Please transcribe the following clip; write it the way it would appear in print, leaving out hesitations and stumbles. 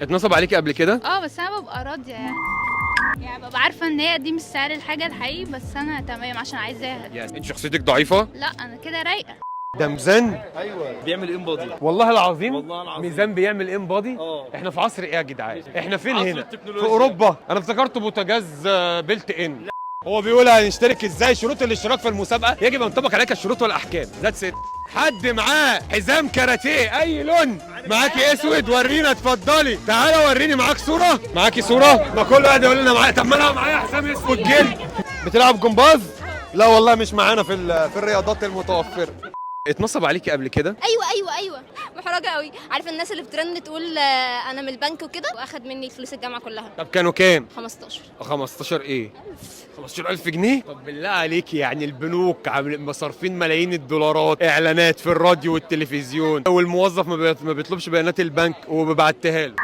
اتنصب عليكي قبل كده؟ بس انا ببقى راضيه يعني ببقى عارفه ان هي دي مش سعر الحاجه الحقيقي، بس انا تمام عشان عايزاها. يعني انت شخصيتك ضعيفه؟ لا انا كده رايقه. ده ميزان بيعمل انبادي. والله العظيم. والله العظيم. ميزان بيعمل انبادي. احنا في عصر ايه يا جدعان؟ احنا فين عصر هنا؟ التكنولوجيا. في اوروبا. انا افتكرته بوتاجاز بيلت ان. هو بيقول هنشترك ازاي؟ شروط الاشتراك في المسابقه يجب ان ينطبق عليك الشروط والاحكام. ذاتس ات. حد معاه حزام كاراتيه اي لون؟ معاكي اسود؟ ورينا اتفضلي. تعالى وريني معاك صوره. معاكي صوره؟ ما كل واحد يقول لنا معايا. طب ما انا معايا حزام اسود جلد. بتلعب جمباز؟ لا والله مش معانا في الرياضات المتوفره. اتنصب عليكي قبل كده؟ ايوه محرجه قوي. عارف الناس اللي بترن تقول انا من البنك وكده، واخد مني فلوس الجامعه كلها. طب كانوا كام؟ 15. 15 ايه؟ 15000 جنيه؟ طب بالله عليك، يعني البنوك مصارفين ملايين الدولارات اعلانات في الراديو والتلفزيون، والموظف ما بيطلبش بيانات البنك وببعتها له.